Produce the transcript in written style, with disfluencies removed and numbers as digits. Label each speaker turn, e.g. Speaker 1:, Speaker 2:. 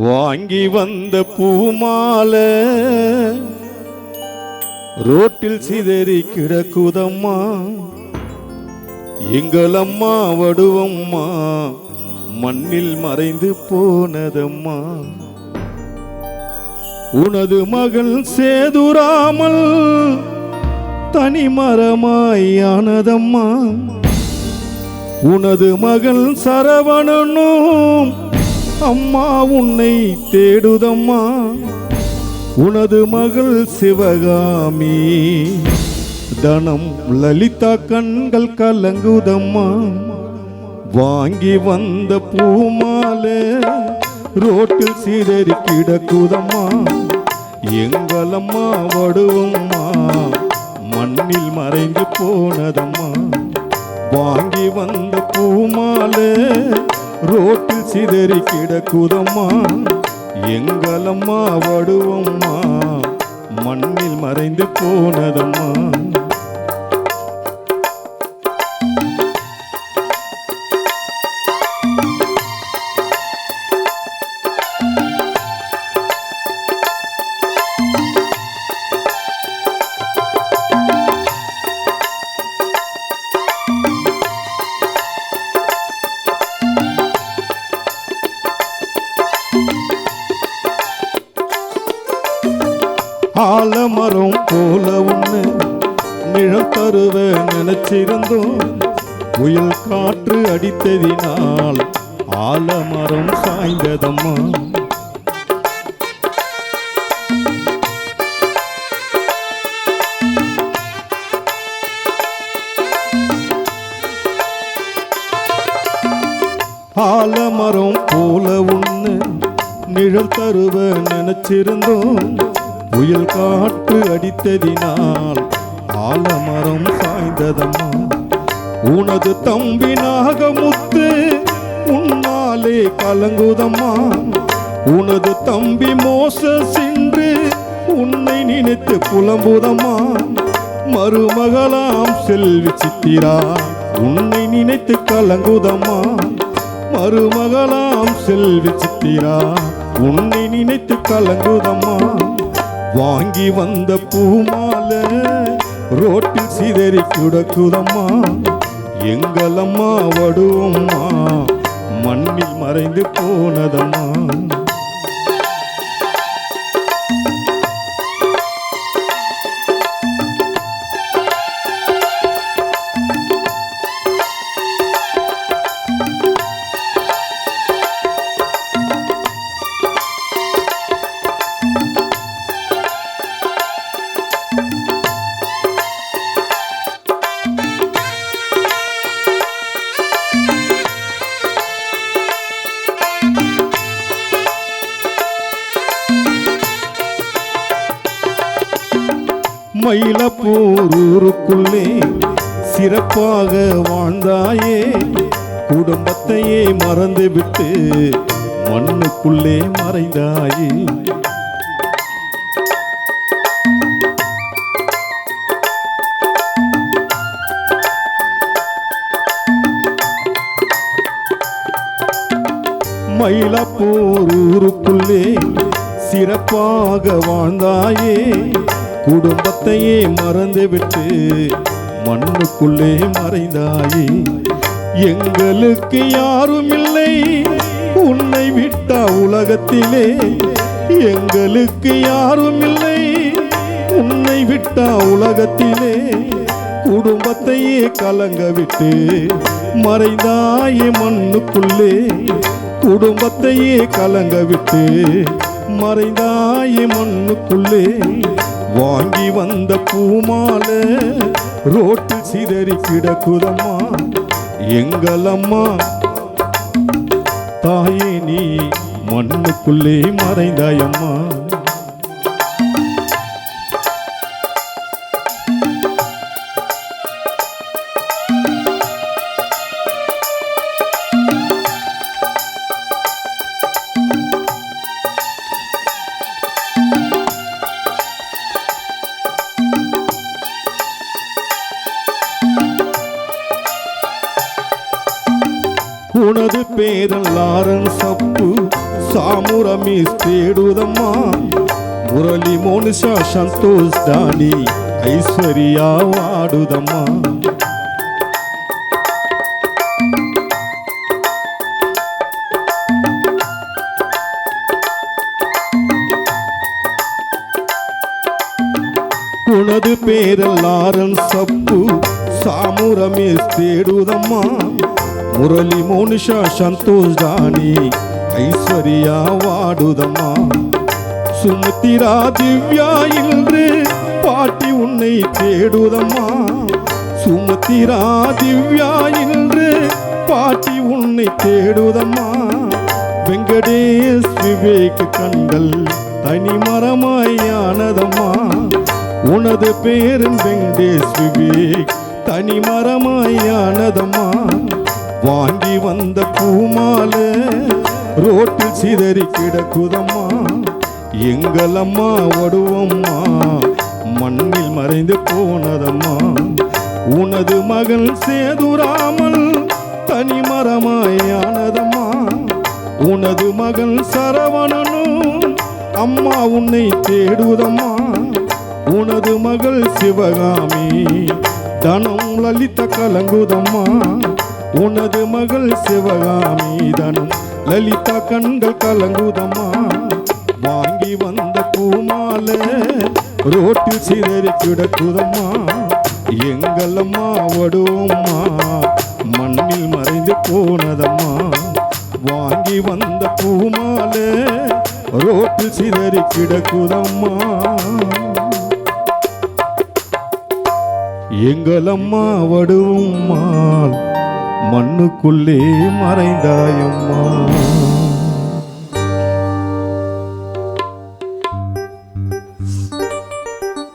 Speaker 1: வாங்கி வந்த பூமாலை ரோட்டில் சிதறி கிடக்குதம்மா. எங்களம்மா வடுவம்மா மண்ணில் மறைந்து போனதம்மா. உனது மகள் சேதுராமல் தனிமரமாயானதம்மா. உனது மகள் சரவணனும் அம்மா உன்னை தேடுதம்மா. உனது மகள் சிவகாமி தனம் லலிதா கண்கள் கலங்குதம்மா. வாங்கி வந்த பூமாலை ரோட்டில் சிதறி கிடக்குதம்மா. எங்களம்மா வடுவம்மா மண்ணில் மறைந்து போனதம்மா. வாங்கி வந்த பூமாலை ரோட்டில் சிதறி கிடக்குதம்மா. எங்களம்மா வடுவம்மா மண்ணில் மறைந்து போனதம்மா. ஆலமரம் போல ஒண்ணு நிழல் தருவ நினைச்சிருந்தோம். புயல் காற்று அடித்ததினால் ஆலமரம் சாய்ந்ததம்மா. ஆலமரம் போல ஒண்ணு நிழல் தருவ நினைச்சிருந்தோம். புயல் காற்று அடித்ததினால் ஆலமரம் சாய்ந்ததம்மா. உனது தம்பி நாகமுத்து உன்னாலே கலங்குதம்மா. உனது தம்பி மோச சென்று உன்னை நினைத்து புலம்புதம்மா. மருமகளாம் செல்வி சித்திரா உன்னை நினைத்து கலங்குதம்மா. மருமகளாம் செல்வி சித்திரா உன்னை நினைத்து கலங்குதம்மா. வாங்கி வந்த பூமாலை ரோட்டில் சிதறி கிடக்குதம்மா. எங்களம்மா வடுவம்மா மண்ணில் மறைந்து போனதம்மா. மயிலப்பூர் ஊருக்குள்ளே சிறப்பாக வாழ்ந்தாயே. குடும்பத்தையே மறந்துவிட்டு மண்ணுக்குள்ளே மறைந்தாயே. மயிலப்பூர் ஊருக்குள்ளே சிறப்பாக வாழ்ந்தாயே. குடும்பத்தையே மறந்துவிட்டு மண்ணுக்குள்ளே மறைந்தாயே. எங்களுக்கு யாரும் இல்லை உன்னை விட்டா உலகத்திலே. எங்களுக்கு யாரும் இல்லை உன்னை விட்டா உலகத்திலே. குடும்பத்தையே கலங்க விட்டு மறைந்தாயே மண்ணுக்குள்ளே. குடும்பத்தையே கலங்க விட்டு மறைந்தாயே மண்ணுக்குள்ளே. வாங்கி வந்த பூமாலை ரோட்டில் சிதறி கிடக்குதம்மா. எங்களம்மா தாயே நீ மண்ணுக்குள்ளே மறைந்தாயம்மா. உனது பேரல்லாரன் சப்பு சாமுரமீஸ் தேடுதம்மா முரளி மோனிஷா சந்தோஷ் டானி ஐஸ்வர்யா வாடுதம்மா உனது பேரல்லாரன் சப்பு சாமுரமேஸ் தேடுதம்மா முரளி மோனிஷா சந்தோஷ் டானி ஐஸ்வர்யா வாடுதம்மா சுமத்திரா திவ்யா இன்று பாட்டி உன்னை தேடுதம்மா சுமத்திரா திவ்யா இன்று பாட்டி உன்னை தேடுதம்மா வெங்கடேஷ் விவேக் கண்கள் தனிமரமாயானதம்மா உனது பேரன் வெங்கடேஷ் விவேக் தனிமரமாயானதம்மா வாங்கி வந்த பூமால ரோட்டில் சிதறி கிடக்குதம்மா எங்கள் அம்மா வடுவம்மா மண்ணில் மறைந்து போனதம்மா உனது மகள் சேதுராமல் தனிமரமாயானதம்மா உனது மகள் சரவணனும் அம்மா உன்னை தேடுதம்மா உனது மகள் சிவகாமி தனம் லலிதா கலங்குதம்மா உனது மகள் சிவகாமி தனம் லலிதா கண்கள் கலங்குதம்மா வாங்கி வந்த பூமால ரோட்டில் சிதறி கிடக்குதம்மா எங்கள் அம்மா வடுவம்மா மண்ணில் மறைந்து போனதம்மா வாங்கி வந்த பூமால ரோட்டில் சிதறி கிடக்குதம்மா எங்கள் அம்மா வடுவம்மா மண்ணுக்குள்ளே மறைந்தாயம்மா